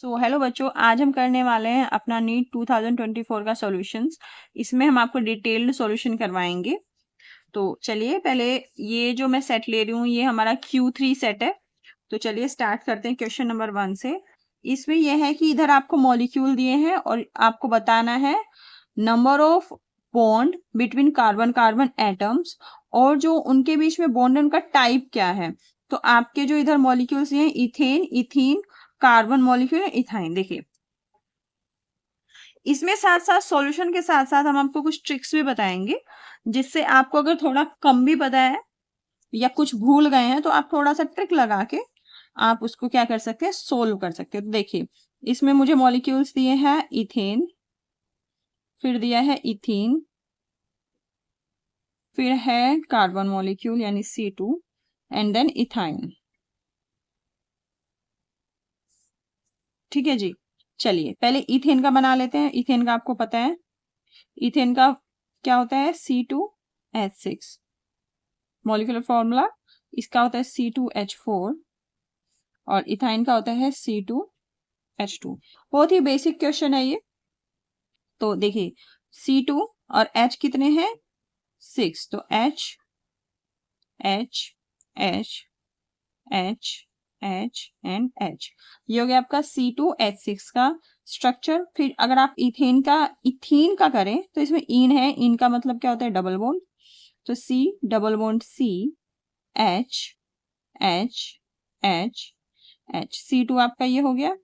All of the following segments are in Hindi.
हेलो बच्चों, आज हम करने वाले हैं अपना नीट 2024 का सॉल्यूशंस। इसमें हम आपको डिटेल्ड सॉल्यूशन करवाएंगे। तो चलिए, पहले ये जो मैं सेट ले रही हूँ ये हमारा Q3 सेट है। तो चलिए स्टार्ट करते हैं क्वेश्चन नंबर 1 से। इसमें यह है कि इधर आपको मॉलिक्यूल दिए हैं और आपको बताना है number of bond between carbon carbon atoms, और जो उनके बीच में बॉन्ड है उनका टाइप क्या है। तो आपके जो इधर मॉलिक्यूल्स हैं ethane, ethene, carbon molecule, ethyne. देखिए, इसमें साथ साथ सॉल्यूशन के साथ साथ हम आपको कुछ ट्रिक्स भी बताएंगे, जिससे आपको अगर थोड़ा कम भी पता है या कुछ भूल गए हैं तो आप थोड़ा सा ट्रिक लगा के आप उसको क्या कर सकते हैं, सोल्व कर सकते हैं। तो देखिए, इसमें मुझे मॉलिक्यूल्स दिए हैं इथेन, फिर दिया है इथीन, फिर है कार्बन मॉलिक्यूल यानी C2, एंड देन इथाइन। ठीक है जी। चलिए पहले इथेन का बना लेते हैं। इथेन का आपको पता है, इथेन का क्या होता है, C2H6 मॉलिक्यूलर फॉर्मूला। इसका होता है C2H4 और इथाइन का होता है C2H2। बहुत ही बेसिक क्वेश्चन है ये। तो देखिए, C2 और H कितने हैं, 6। तो H H H H H and H, ये हो गया आपका C2H6 का स्ट्रक्चर। फिर अगर आप इथीन का करें तो इसमें इन है, इन का मतलब क्या होता है, डबल बॉन्ड। तो C double bond C, H H H H, C2 आपका ये हो गया।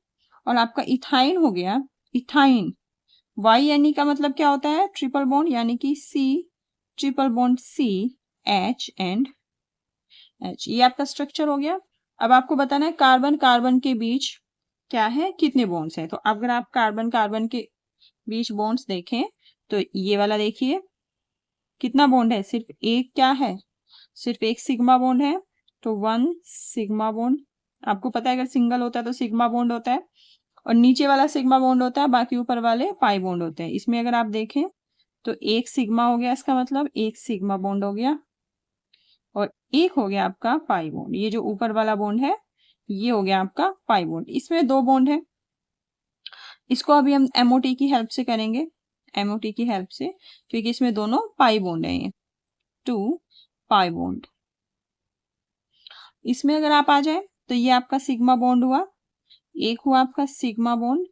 और आपका इथाइन हो गया, इथाइन Y यानी का मतलब क्या होता है, ट्रिपल बॉन्ड, यानी कि C triple bond C, H and H, ये आपका स्ट्रक्चर हो गया। अब आपको बताना है कार्बन कार्बन के बीच क्या है, कितने बॉन्ड्स हैं। तो अगर आप कार्बन कार्बन के बीच बॉन्ड्स देखें तो ये वाला देखिए कितना बॉन्ड है, सिर्फ एक, क्या है, सिर्फ एक सिग्मा बॉन्ड है। तो 1 सिग्मा बॉन्ड। आपको पता है अगर सिंगल होता है तो सिग्मा बॉन्ड होता है, और नीचे वाला सिग्मा बॉन्ड होता है, बाकी ऊपर वाले पाई बॉन्ड होते हैं। इसमें अगर आप देखें तो एक सिग्मा हो गया, इसका मतलब एक सिग्मा बॉन्ड हो गया, और एक हो गया आपका पाई बॉन्ड। ये जो ऊपर वाला बॉन्ड है ये हो गया आपका पाई बॉन्ड। इसमें दो बॉन्ड है, इसको अभी हम एमओटी की हेल्प से करेंगे, एमओटी की हेल्प से, क्योंकि इसमें दोनों पाई बॉन्ड है, ये 2 पाई बॉन्ड। इसमें अगर आप आ जाए तो ये आपका सिग्मा बॉन्ड हुआ, एक हुआ आपका सिग्मा बॉन्ड,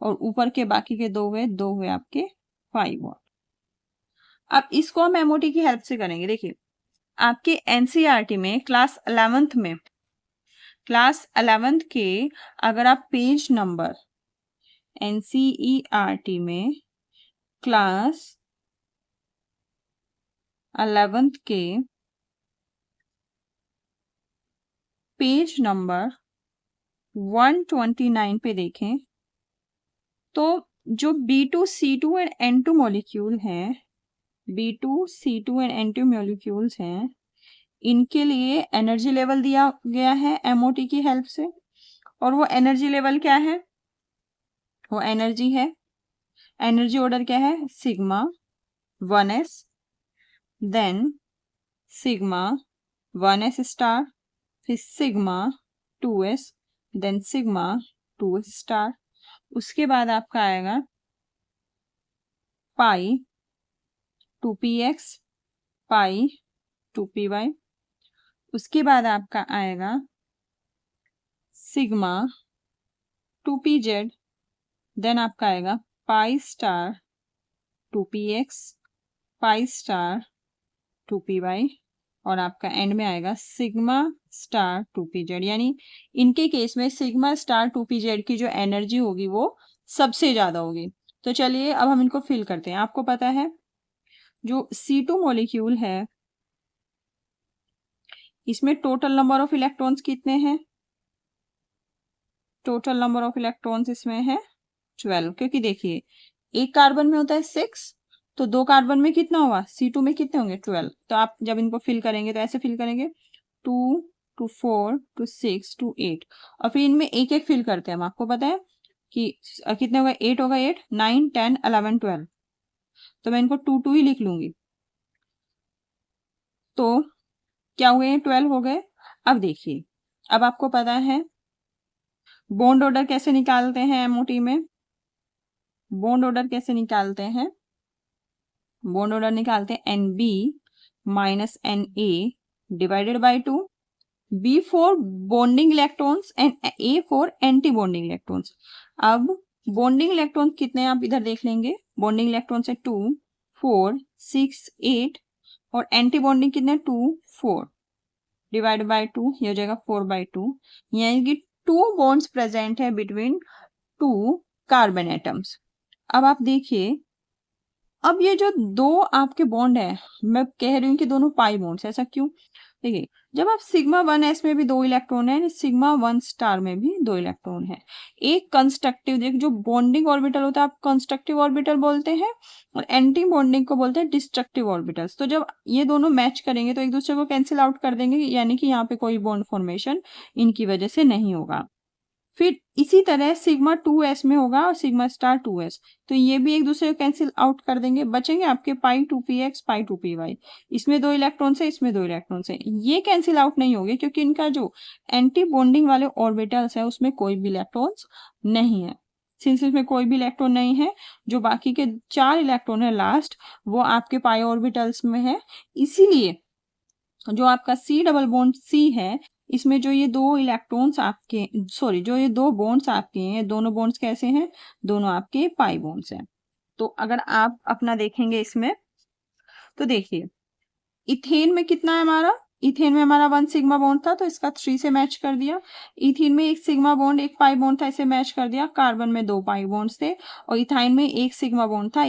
और ऊपर के बाकी के दो हुए आपके पाई बॉन्ड। अब इसको हम एमओटी की हेल्प से करेंगे। देखिए, आपके एनसीईआरटी में क्लास 11th के अगर आप पेज नंबर, एनसीईआरटी में क्लास 11th के पेज नंबर 129 पे देखें तो जो B2C2 एंड N2 मॉलिक्यूल हैं, B2C2 एंड N2 मॉलिक्यूल्स हैं, इनके लिए एनर्जी लेवल दिया गया है एमओटी की हेल्प से। और वो एनर्जी लेवल क्या है, वो एनर्जी है, एनर्जी ऑर्डर क्या है, sigma 1s, then sigma 1s star, फिर sigma 2s, then sigma 2s star. उसके बाद आपका आएगा पाई 2px, पाई 2py। उसके बाद आपका आएगा सिग्मा 2pz, देन आपका आएगा pi star 2px, pi star 2py, और आपका एंड में आएगा सिग्मा स्टार 2pz। यानी इनके केस में सिग्मा स्टार 2pz की जो एनर्जी होगी वो सबसे ज्यादा होगी। तो चलिए अब हम इनको फिल करते हैं। आपको पता है जो C2 मॉलिक्यूल है इसमें टोटल नंबर ऑफ इलेक्ट्रॉन्स कितने हैं, टोटल नंबर ऑफ इलेक्ट्रॉन्स इसमें है 12, क्योंकि देखिए एक कार्बन में होता है 6, तो दो कार्बन में कितना होगा, C2 में कितने होंगे, 12। तो आप जब इनको फिल करेंगे तो ऐसे फिल करेंगे 2 to 4 to 6 to 8, और फिर इनमें एक एक फिल करते हैं हम। आपको पता है कि कितने होगा, 8 होगा, 8 9 10 11 12, तो मैं इनको 2 2 ही लिख लूंगी। तो क्या हुए, 12 हो गए। अब देखिए, अब आपको पता है बॉन्ड ऑर्डर कैसे निकालते हैं एमओटी में? बॉन्ड ऑर्डर कैसे निकालते हैं? बॉन्ड ऑर्डर निकालते हैं N B minus N A divided by 2, B for bonding electrons and A for anti bonding electrons. अब बॉन्डिंग इलेक्ट्रॉन्स कितने हैं आप इधर देख लेंगे, बॉन्डिंग इलेक्ट्रॉन्स है 2 4 6 8 और एंटी बॉन्डिंग कितने 2 4 डिवाइड बाय 2, ये हो जाएगा 4/2, यानी कि 2 बॉन्ड्स प्रेजेंट है बिटवीन 2 कार्बन एटम्स। अब आप देखिए, अब ये जो दो आपके बॉन्ड है, मैं कह रही हूँ कि दोनों पाई बॉन्ड्स, ऐसा क्यों? देखिए, जब आप सिग्मा 1s में भी 2 इलेक्ट्रॉन है, सिग्मा 1 स्टार में भी 2 इलेक्ट्रॉन है। एक कंस्ट्रक्टिव, देख जो बॉन्डिंग ऑर्बिटल होता है आप कंस्ट्रक्टिव ऑर्बिटल बोलते हैं और एंटी बॉन्डिंग को बोलते हैं डिस्ट्रक्टिव ऑर्बिटल्स। तो जब ये दोनों मैच करेंगे तो एक दूसरे को कैंसिल आउट कर देंगे, यानी कि यहाँ पे कोई बॉन्ड फॉर्मेशन इनकी वजह से नहीं होगा। फिर इसी तरह सिग्मा 2s में होगा और सिग्मा स्टार 2s, तो ये भी एक दूसरे को कैंसिल आउट कर देंगे, बचेंगे आपके पाई 2px पाई 2py। इसमें 2 इलेक्ट्रॉन है, इसमें 2 इलेक्ट्रॉन है, ये कैंसिल आउट नहीं होंगे क्योंकि इनका जो एंटी बॉन्डिंग वाले ऑर्बिटल्स है उसमें कोई भी इलेक्ट्रॉन्स नहीं है। सिंस इसमें कोई भी इलेक्ट्रॉन नहीं है, जो बाकी के 4 इलेक्ट्रॉन है लास्ट, वो आपके पाई ऑर्बिटल्स में है। इसीलिए जो आपका सी डबल बॉन्ड सी है, इसमें जो ये 2 इलेक्ट्रॉन्स आपके, सॉरी जो ये 2 बॉन्ड्स आपके हैं, दोनों बॉन्ड्स कैसे हैं? दोनों आपके पाई बॉन्ड्स हैं। तो अगर आप अपना देखेंगे इसमें, तो देखिए इथेन में कितना है हमारा, इथेन में हमारा 1 सिग्मा बॉन्ड था तो इसका 3 से मैच कर दिया। इथेन में 1 सिग्मा बॉन्ड 1 पाई बॉन्ड था, इसे मैच कर दिया। कार्बन में 2 पाई बॉन्ड्स थे और इथाइन में 1 सिग्मा बॉन्ड था,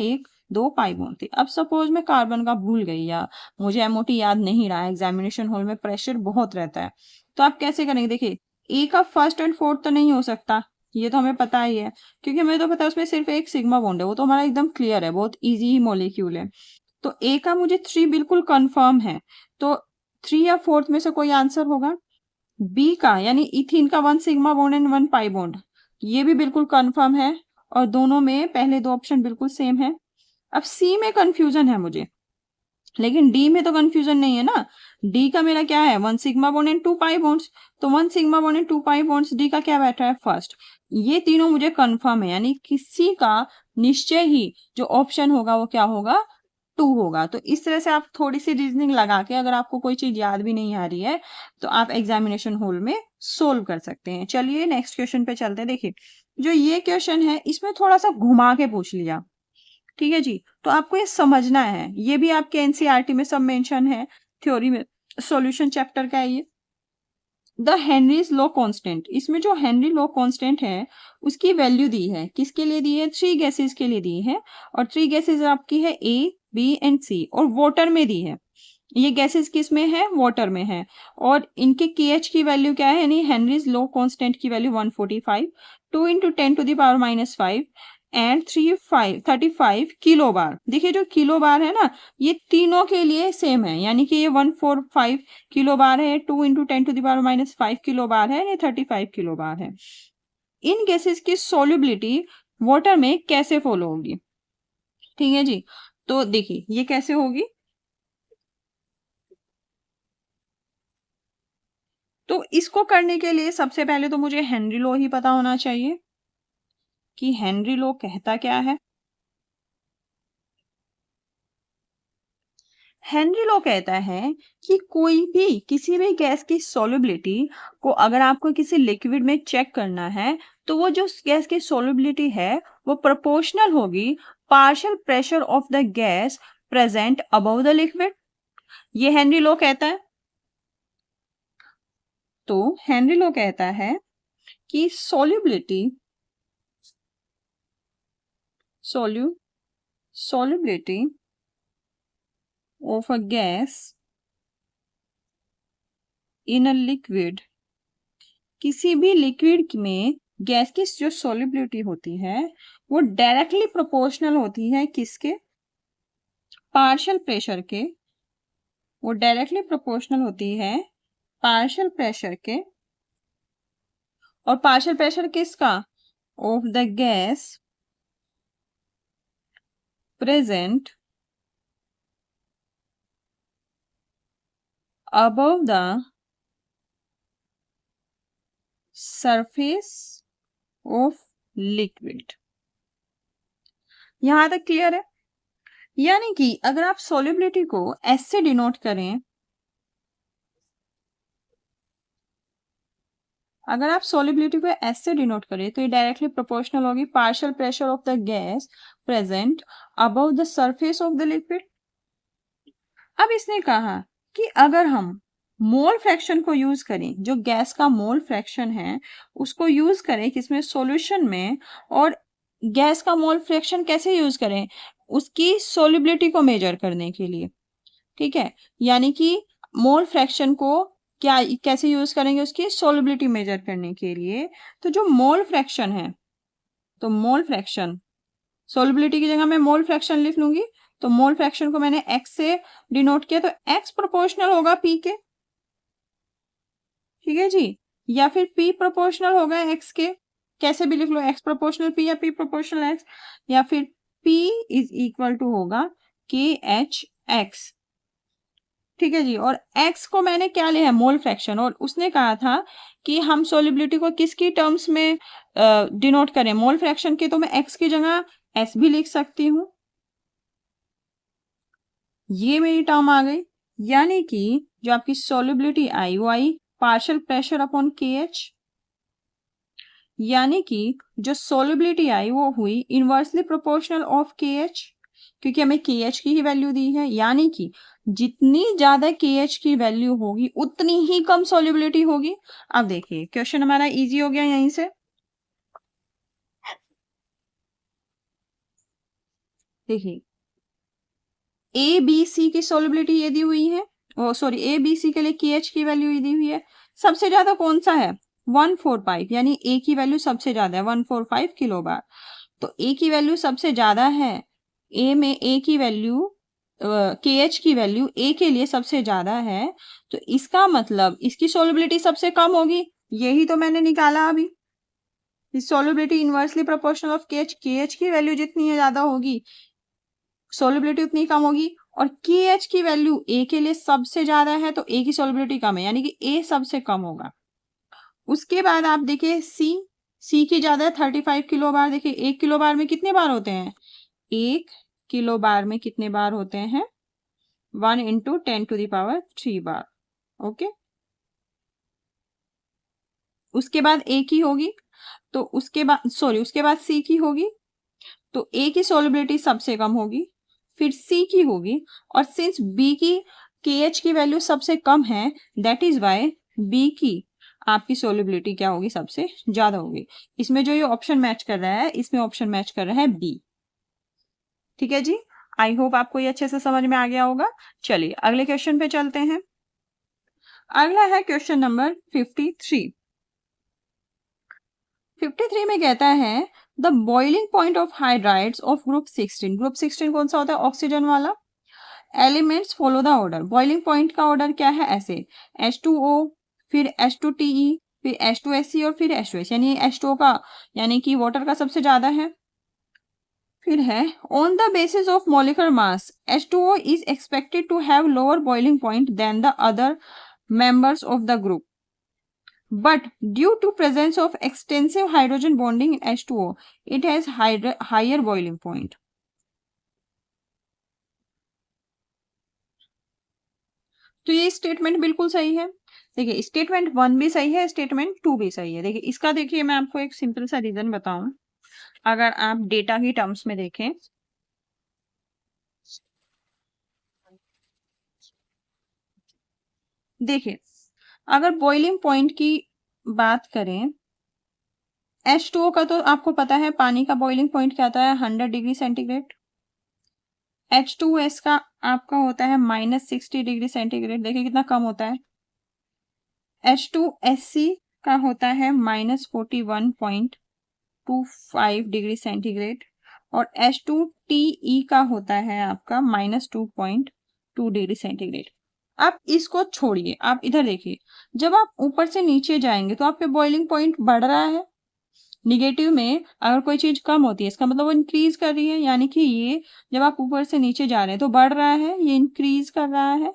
2 पाई बॉन्ड थे। अब सपोज मैं कार्बन का भूल गई या मुझे एमओटी याद नहीं रहा, एग्जामिनेशन हॉल में प्रेशर बहुत रहता है, तो आप कैसे करेंगे? देखिए, ए का फर्स्ट एंड फोर्थ तो नहीं हो सकता, ये तो हमें पता ही है, क्योंकि हमें तो पता है उसमें सिर्फ 1 सिग्मा बॉन्ड है, वो तो हमारा एकदम क्लियर है, बहुत इजी ही मॉलिक्यूल है। तो ए का मुझे 3 बिल्कुल कंफर्म है, तो 3 या 4th में से कोई आंसर होगा। बी का यानी इथीन का 1 sigma bond and 1 pi bond, ये भी बिल्कुल कंफर्म है और दोनों में पहले 2 ऑप्शन बिल्कुल सेम है। अब सी में कंफ्यूजन है मुझे, लेकिन डी में तो कंफ्यूजन नहीं है ना। डी का मेरा क्या है? 1 sigma bond and 2 pi bonds, तो 1 sigma bond and 2 pi bonds, D का क्या बैठा है? फर्स्ट। ये तीनों मुझे कंफर्म है, यानी किसी का निश्चय ही जो ऑप्शन होगा वो क्या होगा? 2 होगा। तो इस तरह से आप थोड़ी सी रीजनिंग लगा के, अगर आपको कोई चीज याद भी नहीं आ रही है तो आप एग्जामिनेशन हॉल में सोल्व कर सकते हैं। चलिए नेक्स्ट क्वेश्चन पे चलते हैं। देखिए, जो ये क्वेश्चन है इसमें थोड़ा सा घुमा के पूछ लिया, ठीक है जी, तो आपको ये समझना है, ये भी आपके एनसीईआरटी में सब मेंशन है, थ्योरी में सॉल्यूशन चैप्टर का है ये। द हेनरीज लॉ कांस्टेंट, इसमें जो हेनरी लॉ कांस्टेंट है उसकी वैल्यू दी है, किसके लिए दी है? 3 गैसेस के लिए दी है, और 3 गैसेस आपकी है ए बी एंड सी, और वाटर में दी है। ये गैसेस किस में है? वाटर में है। और इनके KH की वैल्यू क्या है? यानी हेनरीज लॉ कांस्टेंट की वैल्यू 145, 2 × 10⁻⁻5 एंड 35 किलो बार। देखिए जो किलो बार है ना, ये तीनों के लिए सेम है, यानी कि ये 145 किलो बार है, 2 × 10⁻5 किलो बार है, ये 35 किलो बार है। इन गैसेस की सोल्युबिलिटी वाटर में कैसे फॉलो होगी? ठीक है जी, तो देखिए ये कैसे होगी। तो इसको करने के लिए सबसे पहले तो मुझे हेनरी लॉ ही पता होना चाहिए कि हेनरी लॉ कहता क्या है। हेनरी लॉ कहता है कि कोई भी किसी भी गैस की सॉल्युबिलिटी को अगर आपको किसी लिक्विड में चेक करना है, तो वो जो गैस की सॉल्युबिलिटी है वो प्रोपोर्शनल होगी partial pressure of the gas present above the liquid. ये हेनरी लॉ कहता है। तो हेनरी लॉ कहता है कि solubility of a gas in a liquid, किसी भी लिक्विड में गैस की जो solubility होती है वो डायरेक्टली प्रोपोर्शनल होती है किसके? पार्शियल प्रेशर के। वो डायरेक्टली प्रोपोर्शनल होती है पार्शियल प्रेशर के, और पार्शियल प्रेशर किसका? Of the gas present above the surface of liquid. यहां तक क्लियर है? यानी कि अगर आप सॉल्युबिलिटी को एस से डिनोट करें, अगर आप सॉल्युबिलिटी को एस से डिनोट करें तो ये डायरेक्टली प्रोपोर्शनल होगी partial pressure of the gas present above the surface of the liquid. अब इसने कहा कि अगर हम मोल फ्रैक्शन को यूज करें, जो गैस का मोल फ्रैक्शन है उसको यूज करें किसमें, सॉल्यूशन में, और गैस का मोल फ्रैक्शन कैसे यूज करें, उसकी सॉल्युबिलिटी को मेजर करने के लिए। ठीक है, यानी कि मोल फ्रैक्शन को क्या कैसे यूज करेंगे, उसकी सॉल्युबिलिटी मेजर करने के लिए। तो जो मोल फ्रैक्शन है, तो मोल फ्रैक्शन, सॉल्युबिलिटी की जगह मैं मोल फ्रैक्शन लिख लूंगी, तो मोल फ्रैक्शन को मैंने x से डिनोट किया, तो x प्रोपोर्शनल होगा p के। ठीक है जी, या फिर p प्रोपोर्शनल होगा x के, कैसे भी लिख लो, x प्रोपोर्शनल p या p प्रोपोर्शनल x, या फिर p इज इक्वल टू होगा KH(x). ठीक है जी, और x को मैंने क्या लिया है, मोल फ्रैक्शन, और उसने कहा था कि हम सॉल्युबिलिटी को किसकी टर्म्स में डिनोट करें, मोल फ्रैक्शन के, तो मैं x की जगह s भी लिख सकती हूँ। ये मेरी टर्म आ गई, यानी कि जो आपकी सॉल्युबिलिटी आई वो आई पार्शियल प्रेशर अपॉन KH, यानी कि जो सॉल्युबिलिटी आई वो हुई इनवर्सली प्रोपोर्शनल ऑफ KH, क्योंकि हमें KH की ही वैल्यू दी है, यानी कि जितनी ज्यादा KH की वैल्यू होगी उतनी ही कम सॉल्युबिलिटी होगी। अब देखिए क्वेश्चन हमारा इजी हो गया यहीं से। देखिए ABC की सॉल्युबिलिटी ये दी हुई है, सॉरी ABC के लिए KH की वैल्यू ये दी हुई है। सबसे ज्यादा कौन सा है, 145, यानी A की वैल्यू सबसे ज्यादा है 145 किलो बार। तो A की वैल्यू सबसे ज्यादा है, A में A की वैल्यू KH की वैल्यू A के लिए सबसे ज्यादा है, तो इसका मतलब इसकी सॉल्युबिलिटी सबसे कम होगी, यही तो मैंने निकाला अभी। Solubility inversely proportional of KH की वैल्यू जितनी ज्यादा होगी सॉल्युबिलिटी उतनी कम होगी, और KH की वैल्यू A के लिए सबसे ज्यादा है तो A की सॉल्युबिलिटी कम है, यानी कि A सबसे कम होगा। उसके बाद आप देखिए C की ज्यादा है 35 किलो बार। देखिए 1 किलो बार में कितने बार होते हैं, 1 किलो बार में कितने बार होते हैं, 1 इंटू 10⁻³ बार। ओके, उसके बाद A की होगी, तो उसके बाद C की होगी, तो A की सॉल्युबिलिटी सबसे कम होगी, फिर C की होगी, और सिंस B की KH की वैल्यू सबसे कम है, दैट इज वाई B की आपकी सॉल्युबिलिटी क्या होगी, सबसे ज्यादा होगी। इसमें जो ये ऑप्शन मैच कर रहा है, इसमें ऑप्शन मैच कर रहा है B। ठीक है जी, आई होप आपको ये अच्छे से समझ में आ गया होगा। चलिए अगले क्वेश्चन पे चलते हैं। अगला है क्वेश्चन नंबर 53। 53 में कहता है the boiling point of hydrides of group 16। Group 16 कौन सा होता है, ऑक्सीजन वाला। Elements follow the order, boiling point का ऑर्डर क्या है, ऐसे H2O, फिर H2TE, फिर H2SC और फिर H2S, यानी H2O का यानी कि वाटर का सबसे ज्यादा है। फिर है on the basis of molecular mass H2O is expected to have lower boiling point than the other members of the group, but due to presence of extensive hydrogen bonding in H2O it has higher boiling point। तो ये स्टेटमेंट बिल्कुल सही है। देखिए स्टेटमेंट 1 भी सही है, स्टेटमेंट 2 भी सही है। देखिए इसका, देखिए मैं आपको एक सिंपल सा रीजन बताऊं। अगर आप डेटा की टर्म्स में देखें, देखिए अगर बॉइलिंग पॉइंट की बात करें, H2O का तो आपको पता है पानी का बॉइलिंग पॉइंट क्या आता है, 100 डिग्री सेंटीग्रेड। H2S का आपका होता है -60 डिग्री सेंटीग्रेड, देखिए कितना कम होता है। H2SC का होता है -41.25 डिग्री सेंटीग्रेड, और H2TE का होता है आपका -2.2 डिग्री सेंटीग्रेड। आप इसको छोड़िए, आप इधर देखिए, जब आप ऊपर से नीचे जाएंगे तो आपके बॉइलिंग पॉइंट बढ़ रहा है। निगेटिव में अगर कोई चीज कम होती है इसका मतलब वो इंक्रीज कर रही है, यानी कि ये जब आप ऊपर से नीचे जा रहे हैं तो बढ़ रहा है, ये इंक्रीज कर रहा है।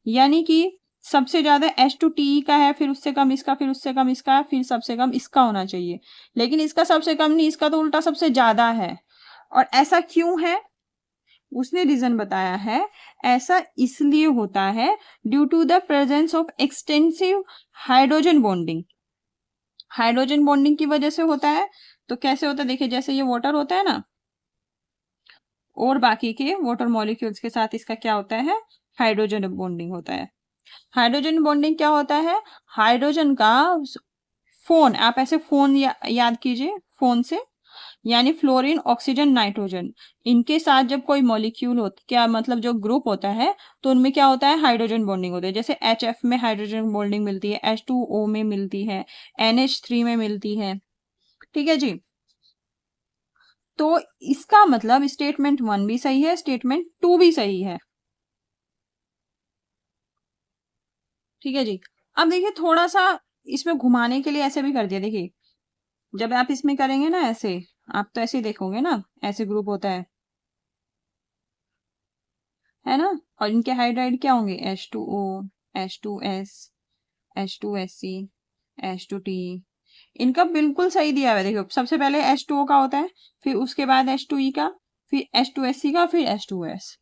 यानी कि सबसे ज्यादा H2TE का है, फिर उससे कम इसका, फिर उससे कम इसका, फिर सबसे कम इसका होना चाहिए, लेकिन इसका सबसे कम नहीं, इसका तो उल्टा सबसे ज्यादा है। और ऐसा क्यों है, उसने रीजन बताया है, ऐसा इसलिए होता है due to the presence of extensive hydrogen bonding. Hydrogen bonding की वजह से होता है। तो कैसे होता है, देखिए जैसे ये वाटर होता है ना, और बाकी के वाटर मॉलिक्यूल्स के साथ इसका क्या होता है, हाइड्रोजन बॉन्डिंग होता है। हाइड्रोजन बॉन्डिंग क्या होता है, हाइड्रोजन का फोन, आप ऐसे फोन याद कीजिए, फोन से, यानी फ्लोरीन ऑक्सीजन नाइट्रोजन, इनके साथ जब कोई मॉलिक्यूल होता, क्या मतलब जो ग्रुप होता है, तो उनमें क्या होता है, हाइड्रोजन बॉन्डिंग होती है। जैसे HF में हाइड्रोजन बॉन्डिंग मिलती है, H2O में मिलती है, NH3 में मिलती है, ठीक है जी। तो इसका मतलब स्टेटमेंट 1 भी सही है, स्टेटमेंट 2 भी सही है, ठीक है जी। अब देखिए थोड़ा सा इसमें घुमाने के लिए ऐसे भी कर दिया, देखिए जब आप इसमें करेंगे ना ऐसे, आप तो ऐसे ही देखोगे ना, ऐसे ग्रुप होता है ना, और इनके हाइड्राइड क्या होंगे, H2O, H2S, H2SC, H2T। इनका बिल्कुल सही दिया हुआ है, देखो सबसे पहले H2O का होता है, फिर उसके बाद H2E का, फिर H2SC का, फिर H2S।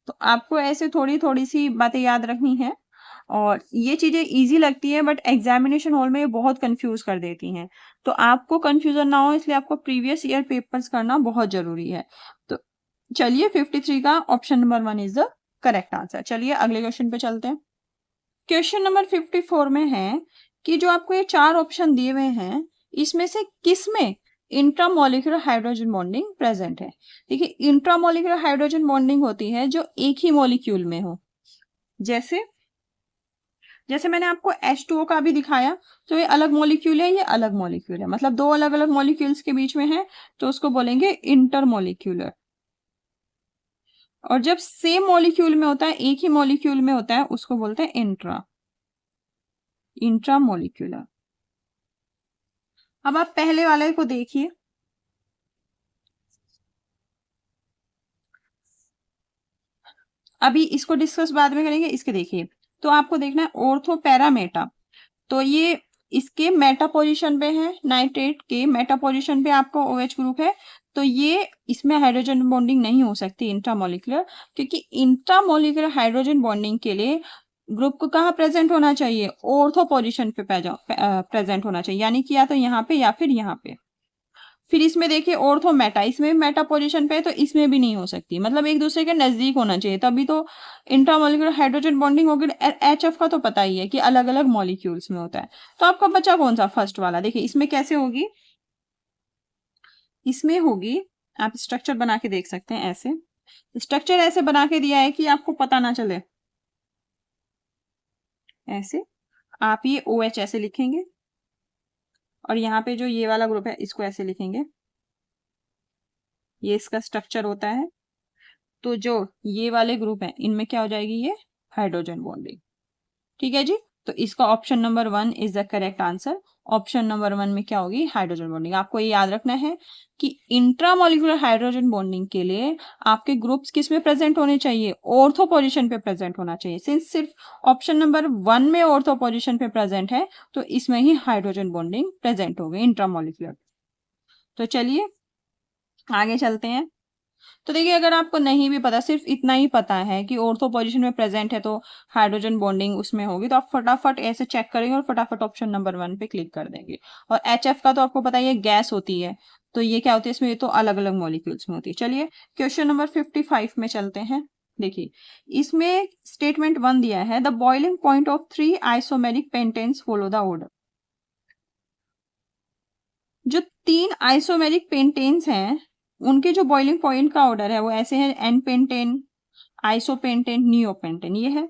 तो आपको ऐसे थोड़ी थोड़ी सी बातें याद रखनी है, और ये चीजें इजी लगती है, बट एग्जामिनेशन हॉल में ये बहुत कंफ्यूज कर देती हैं। तो आपको कंफ्यूजन ना हो, इसलिए आपको प्रीवियस ईयर पेपर्स करना बहुत जरूरी है। तो चलिए 53 का option number 1 is the correct answer. चलिए अगले क्वेश्चन पे चलते हैं। क्वेश्चन नंबर 54 में है कि जो आपको ये 4 ऑप्शन दिए हुए हैं, इसमें से किस में इंट्रामोलिकुलर हाइड्रोजन बॉन्डिंग प्रेजेंट है। देखिए इंट्रामोलिकुलर हाइड्रोजन बॉन्डिंग होती है जो एक ही मॉलिक्यूल में हो, जैसे जैसे मैंने आपको H2O का भी दिखाया, तो ये अलग मॉलिक्यूल है, ये अलग मॉलिक्यूल है, मतलब दो अलग अलग मॉलिक्यूल्स के बीच में है, तो उसको बोलेंगे इंटरमोलिक्यूलर। और जब सेम मॉलिक्यूल में होता है, एक ही मॉलिक्यूल में होता है, उसको बोलते हैं इंट्रामोलिक्यूलर। अब आप पहले वाले को देखिए, अभी इसको डिस्कस बाद में करेंगे, इसके देखिए। तो आपको देखना है ऑर्थो पैरामेटा, तो ये इसके मेटा पोजीशन पे है, नाइट्रेट के मेटा पोजीशन पे आपको OH ग्रुप है, तो ये इसमें हाइड्रोजन बॉन्डिंग नहीं हो सकती इंट्रामोलिकुलर, क्योंकि इंट्रामोलिकुलर हाइड्रोजन बॉन्डिंग के लिए ग्रुप को कहाँ प्रेजेंट होना चाहिए, ऑर्थो पोजीशन पे प्रेजेंट होना चाहिए, यानी कि या तो यहाँ पे या फिर यहाँ पे। फिर इसमें देखिए ऑर्थो मेटा, इसमें मेटा पोजीशन पे है, तो इसमें भी नहीं हो सकती, मतलब एक दूसरे के नजदीक होना चाहिए, तभी तो इंट्रामोलिकुलर हाइड्रोजन बॉन्डिंग होगी। HF का तो पता ही है कि अलग अलग मॉलिक्यूल्स में होता है। तो आपका बचा कौन सा, फर्स्ट वाला। देखिए इसमें कैसे होगी, इसमें होगी, आप स्ट्रक्चर बना के देख सकते हैं, ऐसे स्ट्रक्चर ऐसे बना के दिया है कि आपको पता ना चले, ऐसे आप ये OH ऐसे लिखेंगे, और यहाँ पे जो ये वाला ग्रुप है इसको ऐसे लिखेंगे, ये इसका स्ट्रक्चर होता है। तो जो ये वाले ग्रुप हैं, इनमें क्या हो जाएगी, ये हाइड्रोजन बॉन्डिंग, ठीक है जी। तो इसका option number 1 is the correct answer. Option number 1 में क्या होगी, हाइड्रोजन बॉन्डिंग। आपको ये याद रखना है कि इंट्रामोलिकुलर हाइड्रोजन बॉन्डिंग के लिए आपके ग्रुप्स किस में प्रेजेंट होने चाहिए, ऑर्थो पोजीशन पे प्रेजेंट होना चाहिए। सिंस सिर्फ ऑप्शन नंबर 1 में ऑर्थो पोजीशन पे प्रेजेंट है, तो इसमें ही हाइड्रोजन बॉन्डिंग प्रेजेंट होगी इंट्रामोलिकुलर। तो चलिए आगे चलते हैं। तो देखिए अगर आपको नहीं भी पता, सिर्फ इतना ही पता है कि ऑर्थो पोजीशन में प्रेजेंट है, तो हाइड्रोजन बॉन्डिंग उसमें होगी, तो आप फटाफट ऐसे चेक करेंगे और फटाफट ऑप्शन नंबर 1 पे क्लिक कर देंगे। और HF का तो आपको पता ही है, गैस होती है, तो ये क्या होती है, इसमें ये तो अलग अलग मॉलिक्यूल्स में होती है। चलिए क्वेश्चन नंबर 55 में चलते हैं। देखिए इसमें स्टेटमेंट 1 दिया है, the boiling point of 3 isomeric pentanes follow the order. जो 3 आइसोमेरिक पेंटेन्स हैं, उनके जो बॉइलिंग पॉइंट का ऑर्डर है वो ऐसे है, एन पेंटेन, आइसोपेंटेन, नियोपेंटेन, ये है।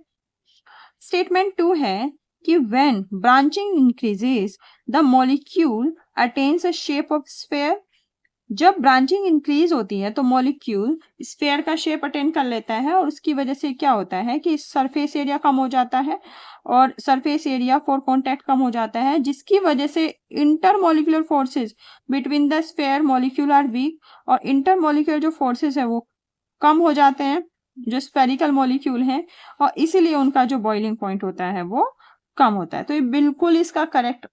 स्टेटमेंट 2 है कि when branching increases the molecule attains a shape of sphere. जब ब्रांचिंग इंक्रीज होती है तो मॉलिक्यूल स्फीयर का शेप अटेन कर लेता है, और उसकी वजह से क्या होता है कि सरफेस एरिया कम हो जाता है, और सरफेस एरिया फॉर कॉन्टैक्ट कम हो जाता है, जिसकी वजह से intermolecular forces between the sphere molecule are weak, और इंटरमोलिकुलर जो फोर्सेस है वो कम हो जाते हैं, जो स्पेरिकल मॉलिक्यूल है, और इसीलिए उनका जो बॉइलिंग पॉइंट होता है वो कम होता है। तो ये बिल्कुल इसका करेक्ट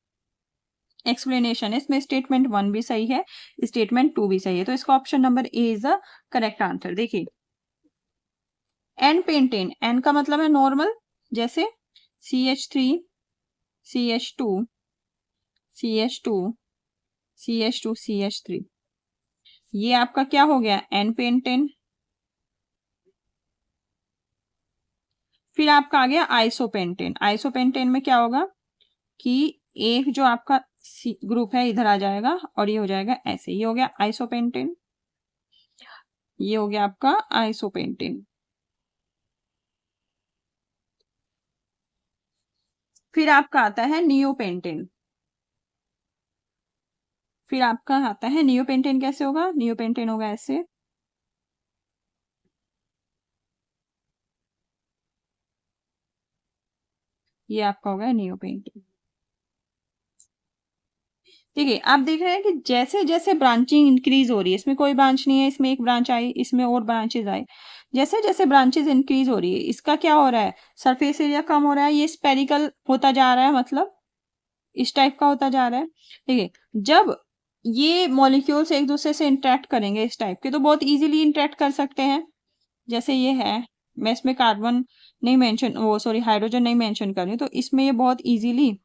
एक्सप्लेनेशन है। इसमें स्टेटमेंट 1 भी सही है, स्टेटमेंट 2 भी सही है, तो इसका option number A is the correct answer. देखिए एन पेंटेन, एन का मतलब है नॉर्मल, जैसे CH3 CH2 CH2 CH2 CH3, ये आपका क्या हो गया एन पेंटेन। फिर आपका आ गया आइसोपेंटेन। आइसोपेंटेन में क्या होगा कि एक जो आपका ग्रुप है इधर आ जाएगा और ये हो जाएगा ऐसे, ये हो गया आइसोपेंटेन, ये हो गया आपका आइसोपेंटेन। फिर आपका आता है नियोपेंटेन। फिर आपका आता है नियोपेंटेन, कैसे होगा, नियोपेंटेन होगा ऐसे, ये आपका होगा नियोपेंटेन। देखिए आप देख रहे हैं कि जैसे जैसे ब्रांचिंग इंक्रीज हो रही है, इसमें कोई ब्रांच नहीं है, इसमें एक ब्रांच आई, इसमें और ब्रांचेज आए, जैसे जैसे ब्रांचेज इंक्रीज हो रही है इसका क्या हो रहा है, सरफेस एरिया कम हो रहा है, ये स्पेरिकल होता जा रहा है, मतलब इस टाइप का होता जा रहा है। देखिए जब ये मॉलिक्यूल्स एक दूसरे से इंटरेक्ट करेंगे इस टाइप के, तो बहुत इजीली इंटरेक्ट कर सकते हैं। जैसे ये है, मैं इसमें कार्बन नहीं मेंशन, वो सॉरी हाइड्रोजन नहीं मेंशन कर रही हूँ, तो इसमें ये बहुत इजीली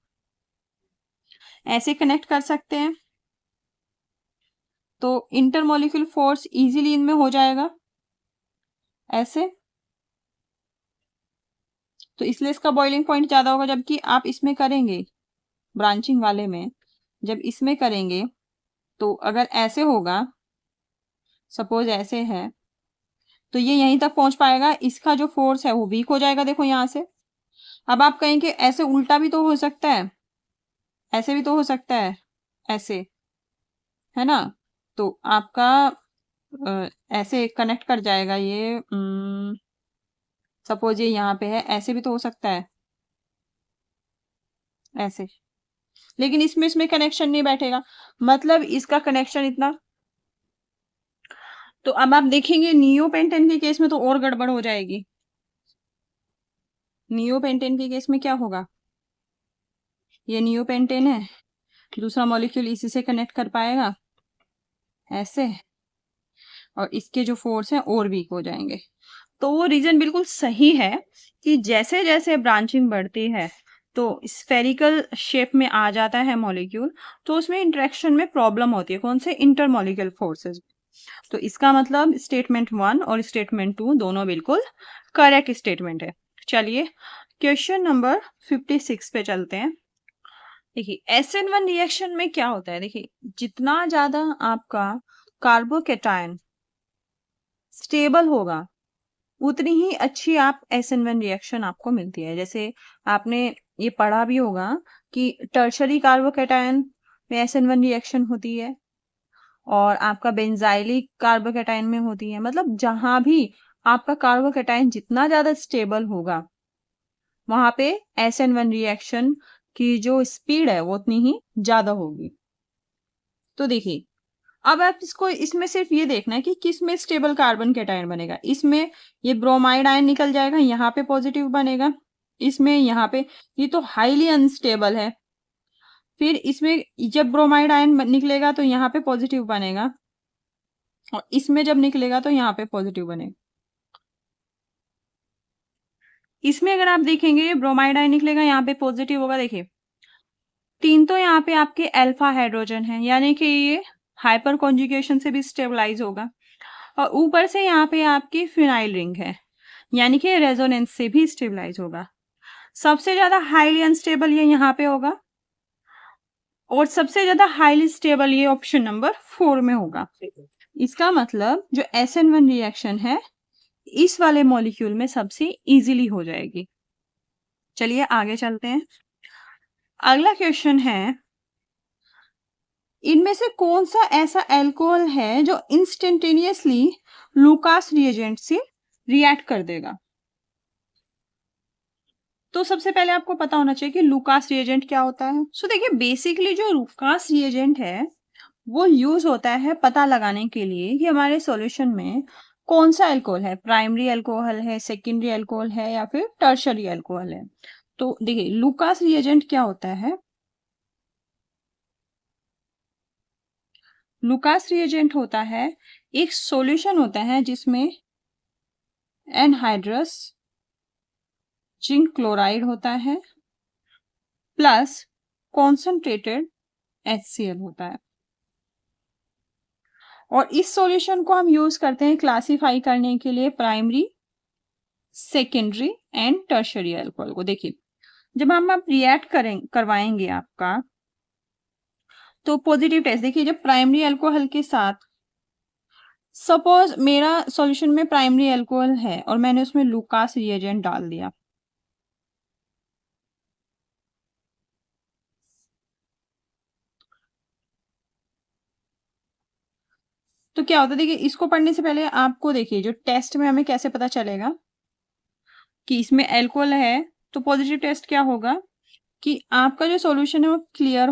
ऐसे कनेक्ट कर सकते हैं, तो इंटरमोलिक्यूल फोर्स इजीली इनमें हो जाएगा ऐसे, तो इसलिए इसका बॉइलिंग पॉइंट ज्यादा होगा। जबकि आप इसमें करेंगे ब्रांचिंग वाले में, जब इसमें करेंगे तो अगर ऐसे होगा, सपोज ऐसे है, तो ये यहीं तक पहुंच पाएगा, इसका जो फोर्स है वो वीक हो जाएगा, देखो यहां से। अब आप कहेंगे ऐसे उल्टा भी तो हो सकता है, ऐसे भी तो हो सकता है, ऐसे, है ना, तो आपका ऐसे कनेक्ट कर जाएगा ये, सपोज ये यहाँ पे है, ऐसे भी तो हो सकता है ऐसे, लेकिन इसमें इसमें कनेक्शन नहीं बैठेगा, मतलब इसका कनेक्शन इतना। तो अब आप देखेंगे नियोपेंटेन के केस में तो और गड़बड़ हो जाएगी। नियोपेंटेन के केस में क्या होगा, ये नियोपेंटेन है, दूसरा मॉलिक्यूल इसी से कनेक्ट कर पाएगा ऐसे, और इसके जो फोर्स हैं और वीक हो जाएंगे। तो वो रीजन बिल्कुल सही है कि जैसे जैसे ब्रांचिंग बढ़ती है तो स्फेरिकल शेप में आ जाता है मॉलिक्यूल, तो उसमें इंटरेक्शन में प्रॉब्लम होती है, कौन से, इंटरमॉलिक्यूल फोर्सेस। तो इसका मतलब स्टेटमेंट 1 और स्टेटमेंट 2 दोनों बिल्कुल करेक्ट स्टेटमेंट है। चलिए क्वेश्चन नंबर 56 पे चलते हैं। देखिए SN1 रिएक्शन में क्या होता है, देखिए जितना ज्यादा आपका कार्बोकेटायन स्टेबल होगा उतनी ही अच्छी आप SN1 रिएक्शन आपको मिलती है। जैसे आपने ये पढ़ा भी होगा कि टर्शरी कार्बोकेटायन में SN1 रिएक्शन होती है और आपका बेंजाइलिक कार्बोकेटायन में होती है, मतलब जहां भी आपका कार्बोकेटायन जितना ज्यादा स्टेबल होगा वहां पे SN1 रिएक्शन की जो स्पीड है वो उतनी ही ज्यादा होगी। तो देखिए अब आप इसको, इसमें सिर्फ ये देखना है कि किस में स्टेबल कार्बन कैटायन बनेगा। इसमें ये ब्रोमाइड आयन निकल जाएगा, यहाँ पे पॉजिटिव बनेगा, इसमें यहाँ पे ये तो हाईली अनस्टेबल है। फिर इसमें जब ब्रोमाइड आयन निकलेगा तो यहाँ पे पॉजिटिव बनेगा, और इसमें जब निकलेगा तो यहाँ पे पॉजिटिव बनेगा। इसमें अगर आप देखेंगे ब्रोमाइड आयन निकलेगा, यहाँ पे पॉजिटिव होगा। देखिए 3 तो यहाँ पे आपके अल्फा हाइड्रोजन है, यानी कि ये हाइपर कॉन्जुगेशन से भी स्टेबलाइज होगा, और ऊपर से यहाँ पे आपकी फिनाइल रिंग है, यानी कि रेजोनेंस से भी स्टेबलाइज होगा। सबसे ज्यादा हाईली अनस्टेबल ये यहाँ पे होगा, और सबसे ज्यादा हाईली स्टेबल ये ऑप्शन नंबर 4 में होगा। इसका मतलब जो SN1 रिएक्शन है इस वाले मॉलिक्यूल में सबसे इजीली हो जाएगी। चलिए आगे चलते हैं। अगला क्वेश्चन है, इनमें से कौन सा ऐसा अल्कोहल है जो इंस्टेंटेनियसली लूकास रिएजेंट से रिएक्ट कर देगा। तो सबसे पहले आपको पता होना चाहिए कि लूकास रिएजेंट क्या होता है। सो देखिए बेसिकली जो लूकास रिएजेंट है वो यूज होता है पता लगाने के लिए कि हमारे सॉल्यूशन में कौन सा अल्कोहल है, प्राइमरी अल्कोहल है, सेकेंडरी अल्कोहल है या फिर टर्शरी अल्कोहल है। तो देखिए लुकास रिएजेंट क्या होता है, लुकास रिएजेंट होता है एक सॉल्यूशन होता है जिसमें एनहाइड्रस जिंक क्लोराइड होता है प्लस कॉन्सेंट्रेटेड HCl होता है, और इस सॉल्यूशन को हम यूज करते हैं क्लासिफाई करने के लिए primary, secondary and tertiary alcohol को। देखिए जब हम आप रिएक्ट करवाएंगे आपका, तो पॉजिटिव टेस्ट देखिए, जब प्राइमरी अल्कोहल के साथ, सपोज मेरा सॉल्यूशन में प्राइमरी अल्कोहल है और मैंने उसमें लुकास रिएजेंट डाल दिया, तो क्या होता है, देखिए इसको पढ़ने से पहले आपको देखिए जो टेस्ट में हमें कैसे पता चलेगा कि इसमें अल्कोहल है, तो पॉजिटिव टेस्ट क्या होगा कि आपका जो सॉल्यूशन है वो क्लियर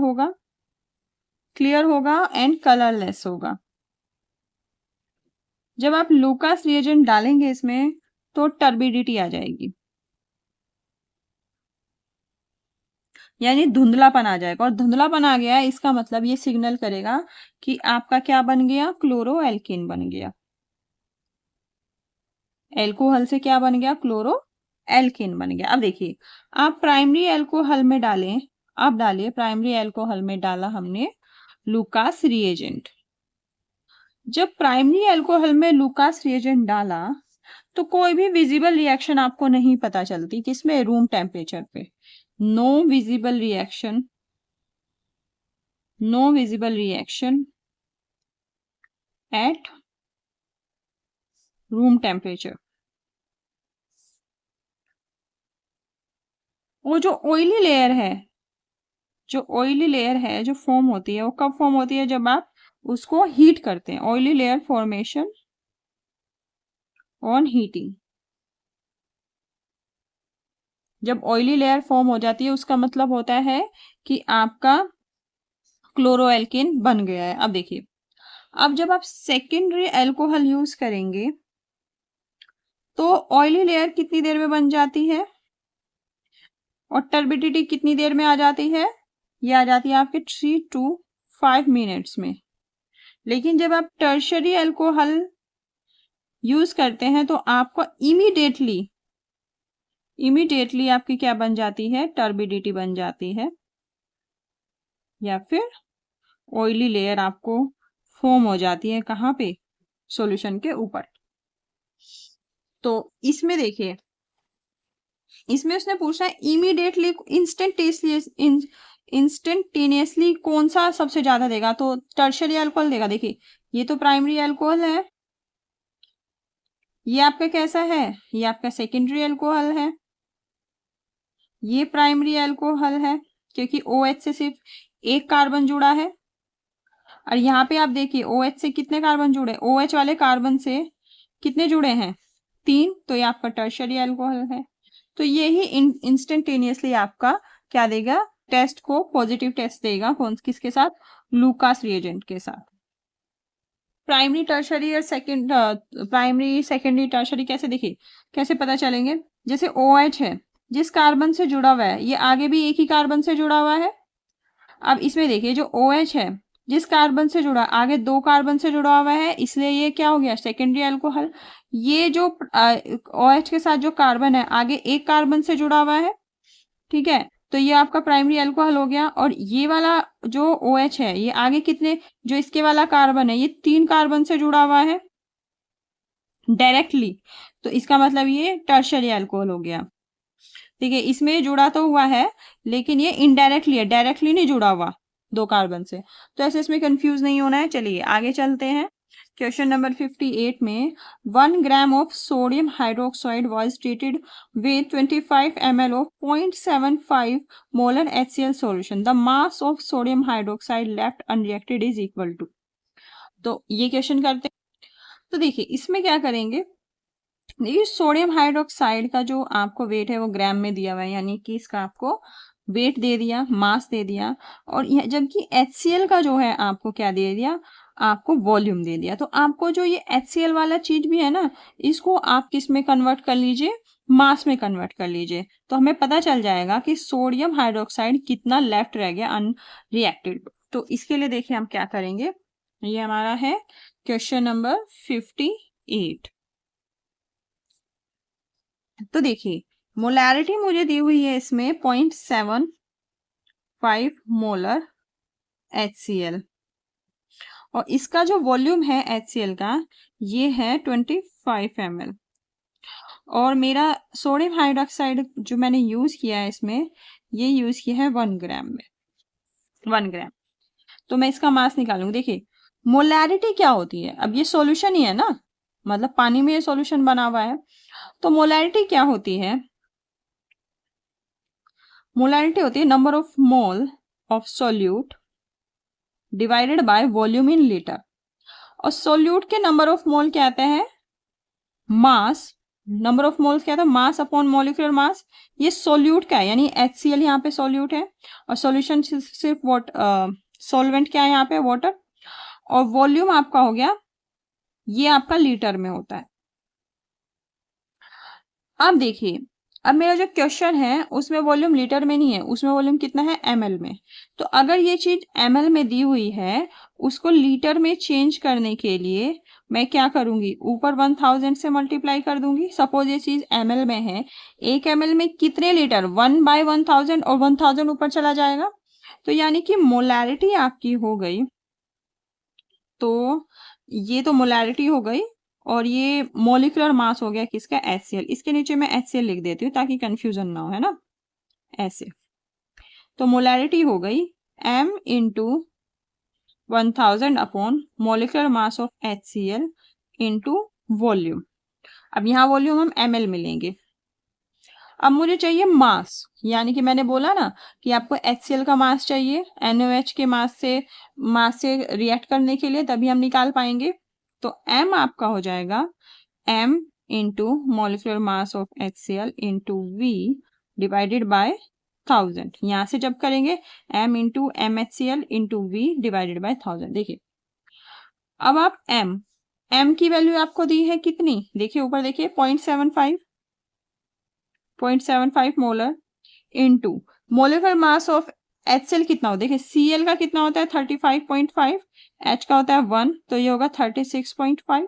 होगा एंड कलरलेस होगा। जब आप लुकास रिएजेंट डालेंगे इसमें तो टर्बिडिटी आ जाएगी, यानी धुंधलापन आ जाएगा, और धुंधलापन आ गया है इसका मतलब ये सिग्नल करेगा कि आपका क्या बन गया, क्लोरो एल्कीन बन गया। एल्कोहल से क्या बन गया, क्लोरो एल्कीन बन गया। अब देखिए आप प्राइमरी एल्कोहल में डालें, अब डालिए प्राइमरी एल्कोहल में डाला हमने लुकास रिएजेंट। जब प्राइमरी एल्कोहल में लुकास रिएजेंट डाला तो कोई भी विजिबल रिएक्शन आपको नहीं पता चलती, किसमें, रूम टेम्परेचर पे। No visible reaction, no visible reaction at room temperature. वो जो ऑयली लेयर है, जो फॉर्म होती है, वो कब फॉर्म होती है, जब आप उसको हीट करते हैं। Oily layer formation on heating. जब ऑयली लेयर फॉर्म हो जाती है उसका मतलब होता है कि आपका क्लोरोएल्किन बन गया है। अब देखिए, अब जब आप सेकेंडरी अल्कोहल यूज करेंगे तो ऑयली लेयर कितनी देर में बन जाती है और टर्बिडिटी कितनी देर में आ जाती है, ये आ जाती है आपके 3 to 5 मिनट्स में। लेकिन जब आप टर्शरी अल्कोहल यूज करते हैं तो आपको इमीडिएटली आपकी क्या बन जाती है, टर्बिडिटी बन जाती है, या फिर ऑयली लेयर आपको फॉर्म हो जाती है, कहाँ पे, सॉल्यूशन के ऊपर। तो इसमें देखिए, इसमें उसने पूछा है इमीडिएटली, इंस्टेंटेनियसली कौन सा सबसे ज्यादा देगा, तो टर्शरी अल्कोहल देगा। देखिए ये तो प्राइमरी अल्कोहल है, ये आपका कैसा है, ये आपका सेकेंडरी अल्कोहल है, ये प्राइमरी अल्कोहल है क्योंकि OH से सिर्फ एक कार्बन जुड़ा है, और यहाँ पे आप देखिए OH से कितने कार्बन जुड़े, OH वाले कार्बन से कितने जुड़े हैं, 3, तो ये आपका टर्शरी अल्कोहल है। तो ये ही इंस्टेंटेनियसली आपका क्या देगा, टेस्ट को पॉजिटिव टेस्ट देगा, कौन किसके साथ, लुकास रिएजेंट के साथ। प्राइमरी टर्शरी और प्राइमरी सेकेंडरी टर्शरी कैसे, देखिए कैसे पता चलेंगे, जैसे OH है जिस कार्बन से जुड़ा हुआ है, ये आगे भी एक ही कार्बन से जुड़ा हुआ है। अब इसमें देखिए जो OH है जिस कार्बन से जुड़ा, आगे 2 कार्बन से जुड़ा हुआ है, इसलिए ये क्या हो गया, सेकेंडरी अल्कोहल। ये जो OH के साथ जो कार्बन है आगे एक कार्बन से जुड़ा हुआ है, ठीक है, तो ये आपका प्राइमरी अल्कोहल हो गया। और ये वाला जो OH है, ये आगे कितने, जो इसके वाला कार्बन है, ये 3 कार्बन से जुड़ा हुआ है डायरेक्टली, तो इसका मतलब ये टर्शरी अल्कोहल हो गया। देखिए इसमें जुड़ा तो हुआ है लेकिन ये इनडायरेक्टली है, डायरेक्टली नहीं जुड़ा हुआ 2 कार्बन से, तो ऐसे इसमें कंफ्यूज नहीं होना है। चलिए आगे चलते हैं। क्वेश्चन नंबर 58 में 1 gram of sodium hydroxide was treated with 25 ml of 0.75 molar HCl solution, the mass of sodium hydroxide left unreacted is equal to. तो ये क्वेश्चन करते हैं। तो देखिए इसमें क्या करेंगे, देखिए सोडियम हाइड्रोक्साइड का जो आपको वेट है वो ग्राम में दिया हुआ है, यानी कि इसका आपको वेट दे दिया, मास दे दिया, और जबकि HCl का जो है आपको क्या दे दिया, आपको वॉल्यूम दे दिया। तो आपको जो ये HCl वाला चीज भी है ना, इसको आप किस में कन्वर्ट कर लीजिए, मास में कन्वर्ट कर लीजिए, तो हमें पता चल जाएगा कि सोडियम हाइड्रोक्साइड कितना लेफ्ट रह गया अनरिएक्टेड। तो इसके लिए देखिए हम क्या करेंगे, ये हमारा है क्वेश्चन नंबर 58। तो देखिए मोलैरिटी मुझे दी हुई है इसमें 0.75 मोलर HCl, और इसका जो वॉल्यूम है HCl का ये है 25 ml, और मेरा सोडियम हाइड्रोक्साइड जो मैंने यूज किया है इसमें, ये यूज किया है 1 ग्राम में, 1 ग्राम। तो मैं इसका मास निकालूंगी। देखिए मोलैरिटी क्या होती है, अब ये सॉल्यूशन ही है ना, मतलब पानी में ये सॉल्यूशन बना हुआ है, तो मोलैरिटी क्या होती है, मोलैरिटी होती है number of mole of solute divided by volume in litre, और सोल्यूट के नंबर ऑफ मोल क्या आते हैं, मास, नंबर ऑफ मोल्स क्या था, मास अपॉन मॉलिक्यूलर मास। ये सोल्यूट का है, यानी HCl यहाँ पे सोल्यूट है, और सॉल्यूशन सिर्फ सॉल्वेंट क्या है यहाँ पे, वाटर, और वॉल्यूम आपका हो गया, ये आपका लीटर में होता है। अब देखिए, अब मेरा जो क्वेश्चन है उसमें वॉल्यूम लीटर में नहीं है, उसमें वॉल्यूम कितना है, ml में। तो अगर ये चीज ml में दी हुई है, उसको लीटर में चेंज करने के लिए मैं क्या करूंगी, ऊपर 1000 से मल्टीप्लाई कर दूंगी। सपोज ये चीज ml में है, 1 ml में कितने लीटर, 1/1000, और 1000 ऊपर चला जाएगा, तो यानी कि मोलैरिटी आपकी हो गई, तो ये तो मोलैरिटी हो गई, और ये मोलिकुलर मास हो गया किसका, HCl। इसके नीचे मैं HCl लिख देती हूँ ताकि कंफ्यूजन ना हो, है ना, ऐसे। तो मोलैरिटी हो गई m into 1000 upon molecular mass of HCl into volume. अब यहाँ वॉल्यूम हम ml में लेंगे। अब मुझे चाहिए मास, यानी कि मैंने बोला ना कि आपको HCl का मास चाहिए NaOH के मास से रिएक्ट करने के लिए, तभी हम निकाल पाएंगे। तो m आपका हो जाएगा m into molecular mass of HCl into V divided by 1000। यहाँ से जब करेंगे m into MHCl into V divided by 1000। देखिए अब आप m की वैल्यू आपको दी है कितनी, देखिए ऊपर देखिए 0.75 molar into molecular mass of HCl कितना हो, देखिए Cl का कितना होता है 35.5, H का होता है 1, तो ये होगा 36.5,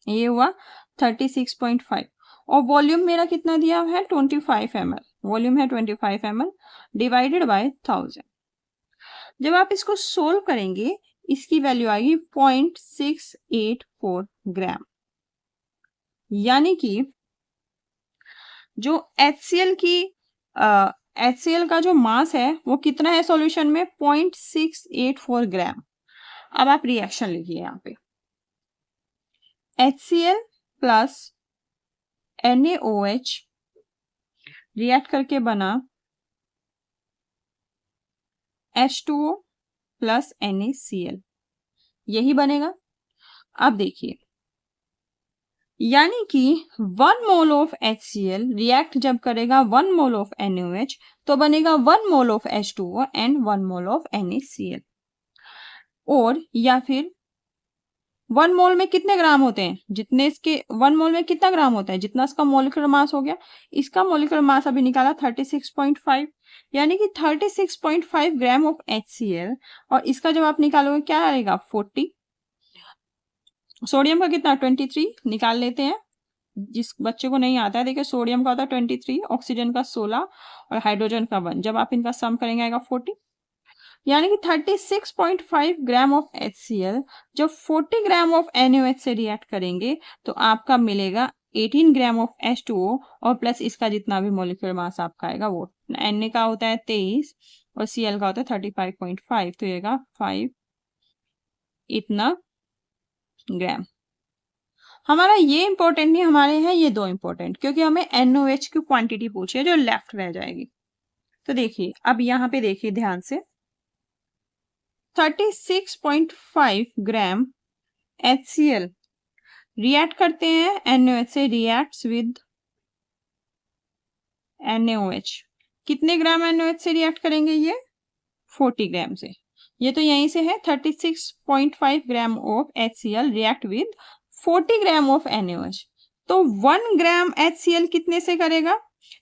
ये हुआ 36.5, और वॉल्यूम मेरा कितना दिया है 25 ml, वॉल्यूम है 25 ml डिवाइडेड बाय 1000। जब आप इसको सोल्व करेंगे इसकी वैल्यू आएगी 0.684 ग्राम, यानी कि जो HCl का जो मास है वो कितना है सॉल्यूशन में, 0.684 ग्राम। अब आप रिएक्शन लिखिए यहाँ पे, HCl प्लस NaOH रिएक्ट करके बना H2O प्लस NaCl, यही बनेगा। अब देखिए, यानी कि 1 मोल ऑफ HCl रिएक्ट जब करेगा 1 मोल ऑफ NaOH, तो बनेगा 1 mole of H2O and 1 mole of NaCl। और या फिर 1 मोल में कितने ग्राम होते हैं, जितने इसके 1 मोल में कितना ग्राम होता है, जितना इसका मोलिकुलर मास हो गया। इसका मोलिकुलर मास अभी निकाला 36.5, यानी कि 36.5 ग्राम ऑफ HCl, और इसका जब आप निकालोगे क्या आएगा 40। सोडियम का कितना 23 निकाल लेते हैं, जिस बच्चे को नहीं आता है, देखिए सोडियम का होता है 23, ऑक्सीजन का 16 और हाइड्रोजन का 1, जब आप इनका सम करेंगे आएगा 40, यानी कि 36.5 ग्राम ऑफ HCl जब 40 ग्राम ऑफ NaOH से रिएक्ट करेंगे तो आपका मिलेगा 18 ग्राम ऑफ H2O, और प्लस इसका जितना भी मोलिकुलर मास आपका आएगा वो, Na का होता है 23 और Cl का होता है 35.5, तो ये 5 इतना ग्राम। हमारा ये इंपॉर्टेंट नहीं, हमारे हैं ये दो इंपॉर्टेंट, क्योंकि हमें NaOH की क्वांटिटी पूछी है जो लेफ्ट रह जाएगी। तो देखिए अब यहाँ पे देखिए ध्यान से, 36.5 ग्राम HCl रिएक्ट करते हैं NaOH से, रिएक्ट्स विद NaOH, कितने ग्राम NaOH से रिएक्ट करेंगे ये 40 ग्राम से, ये तो यहीं से है 36.5 gram of HCl react with 40 gram of NaOH। तो 1 ग्राम HCl कितने से करेगा?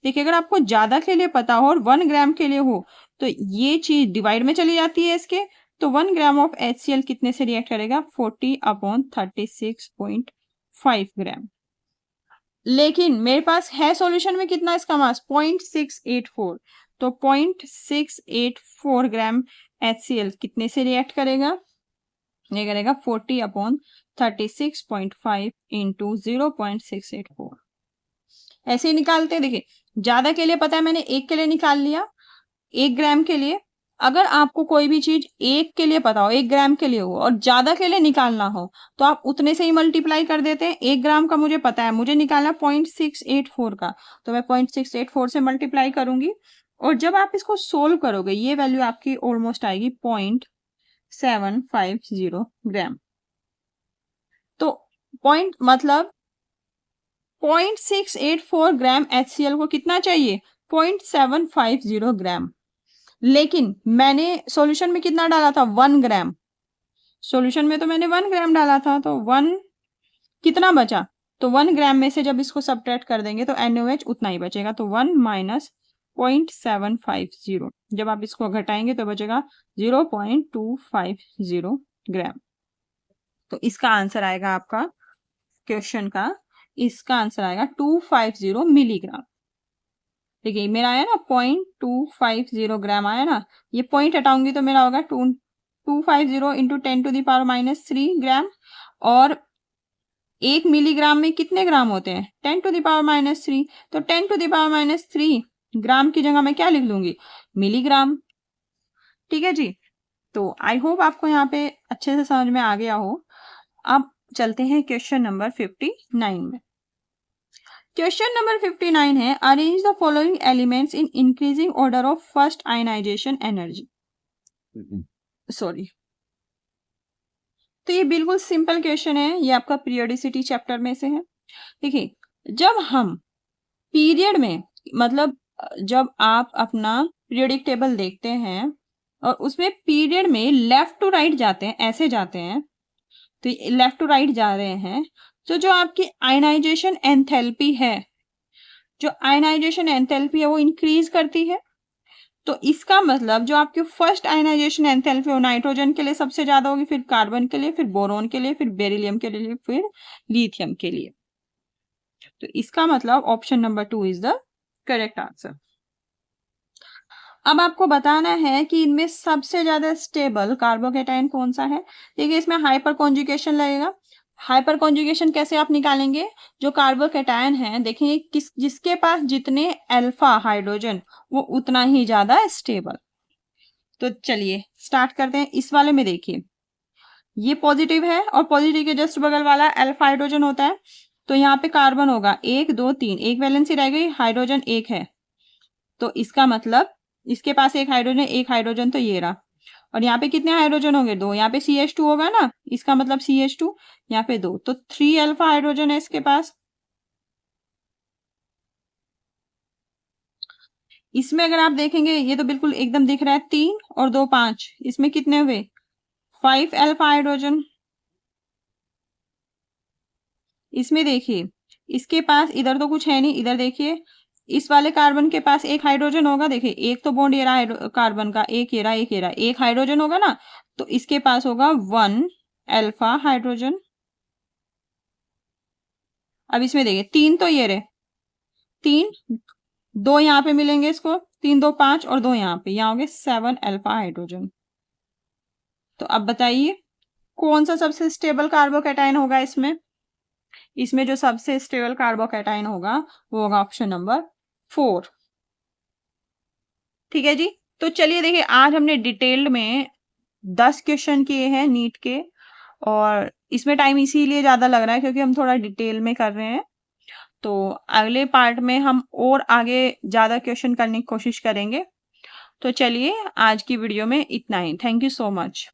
देखिए अगर आपको ज्यादा के लिए पता हो और 1 ग्राम के लिए हो तो ये चीज डिवाइड में चली जाती है इसके, तो 1 ग्राम ऑफ HCl कितने से रिएक्ट करेगा? 40/36.5 ग्राम। लेकिन मेरे पास है सॉल्यूशन में कितना इसका मास? 0.684। तो 0.684 ग्राम HCl कितने से रिएक्ट करेगा? ये करेगा 40/36.5 इंटू 0.684। ऐसे ही निकालते हैं। देखिए ज्यादा के लिए पता है, मैंने 1 के लिए निकाल लिया, 1 ग्राम के लिए। अगर आपको कोई भी चीज 1 के लिए पता हो, 1 ग्राम के लिए हो और ज्यादा के लिए निकालना हो तो आप उतने से ही मल्टीप्लाई कर देते हैं। 1 ग्राम का मुझे पता है, मुझे निकालना 0.684 का, तो मैं 0.684 से मल्टीप्लाई करूंगी और जब आप इसको सोल्व करोगे ये वैल्यू आपकी ऑलमोस्ट आएगी 0.750 ग्राम। तो पॉइंट मतलब 0.684 ग्राम HCl को कितना चाहिए? 0.750 ग्राम। लेकिन मैंने सॉल्यूशन में कितना डाला था? 1 ग्राम। सॉल्यूशन में तो मैंने 1 ग्राम डाला था, तो 1 कितना बचा? तो 1 ग्राम में से जब इसको सब्ट्रैक्ट कर देंगे तो NaOH उतना ही बचेगा, तो 1 माइनस 0.750। जब आप इसको घटाएंगे तो बचेगा 0.250 ग्राम। तो इसका आंसर आएगा आपका क्वेश्चन का, इसका आंसर आएगा 250 मिलीग्राम। देखिए मेरा आया ना 0.250 ग्राम आया ना, ये पॉइंट हटाऊंगी तो मेरा होगा 250 इंटू 10⁻³ ग्राम। और 1 मिलीग्राम में कितने ग्राम होते हैं? 10⁻³। तो 10⁻³ ग्राम की जगह मैं क्या लिख लूंगी? मिलीग्राम। ठीक है जी। तो आई होप आपको यहाँ पे अच्छे से समझ में आ गया हो। अब चलते हैं क्वेश्चन नंबर 59 में। क्वेश्चन नंबर 59 है, arrange the following elements in increasing order of first ionization energy. Sorry, तो ये बिल्कुल सिंपल क्वेश्चन है, ये आपका पीरियोडिसिटी चैप्टर में से है। देखिए जब हम पीरियड में, मतलब जब आप अपना पीरियोडिक टेबल देखते हैं और उसमें पीरियड में लेफ्ट टू राइट जाते हैं, ऐसे जाते हैं, तो लेफ्ट टू राइट जा रहे हैं, तो जो आपकी आयनाइजेशन एंथैल्पी है, जो आयनाइजेशन एंथैल्पी है वो इंक्रीज करती है। तो इसका मतलब जो आपकी फर्स्ट आयनाइजेशन एंथैल्पी है नाइट्रोजन के लिए सबसे ज्यादा होगी, फिर कार्बन के लिए, फिर बोरोन के लिए, फिर बेरिलियम के लिए, फिर लिथियम के लिए। तो इसका मतलब option number 2 is the correct answer. अब आपको बताना है कि इनमें सबसे ज्यादा स्टेबल कार्बोकेटाइन कौन सा है। देखिए इसमें हाइपर कॉन्जुगेशन लगेगा। हाइपर कॉन्जुगेशन कैसे आप निकालेंगे? जो कार्बोकेटाइन है देखिए किस जिसके पास जितने अल्फा हाइड्रोजन वो उतना ही ज्यादा स्टेबल। तो चलिए स्टार्ट करते हैं। इस वाले में देखिए ये पॉजिटिव है और पॉजिटिव के जस्ट बगल वाला अल्फा हाइड्रोजन होता है, तो यहाँ पे कार्बन होगा 1 2 3, एक वैलेंसी रह गई, हाइड्रोजन 1 है, तो इसका मतलब इसके पास एक हाइड्रोजन तो ये रहा। और यहाँ पे कितने हाइड्रोजन होंगे? 2। यहाँ पे CH2 होगा ना, इसका मतलब CH2, यहाँ पे 2, तो 3 अल्फा हाइड्रोजन है इसके पास। इसमें अगर आप देखेंगे ये तो बिल्कुल एकदम दिख रहा है, 3 और 2 5, इसमें कितने हुए? 5 अल्फा हाइड्रोजन। इसमें देखिए इसके पास इधर तो कुछ है नहीं, इधर देखिए इस वाले कार्बन के पास एक हाइड्रोजन होगा, देखिए एक तो बॉन्ड ये रहा कार्बन का, एक ये रहा, एक ये रहा, एक हाइड्रोजन होगा ना, तो इसके पास होगा 1 अल्फा हाइड्रोजन। अब इसमें देखिए 3 तो ये रहे, 3 2 यहाँ पे मिलेंगे इसको, 3 2 5 और 2 यहाँ पे, यहाँ हो गए 7 अल्फा हाइड्रोजन। तो अब बताइए कौन सा सबसे स्टेबल कार्बोकेटाइन होगा इसमें? इसमें जो सबसे स्टेबल कार्बोकेटाइन होगा वो होगा ऑप्शन नंबर 4। ठीक है जी। तो चलिए देखिए आज हमने डिटेल्ड में 10 क्वेश्चन किए हैं नीट के, और इसमें टाइम इसीलिए ज्यादा लग रहा है क्योंकि हम थोड़ा डिटेल में कर रहे हैं। तो अगले पार्ट में हम और आगे ज्यादा क्वेश्चन करने की कोशिश करेंगे। तो चलिए आज की वीडियो में इतना ही। Thank you so much.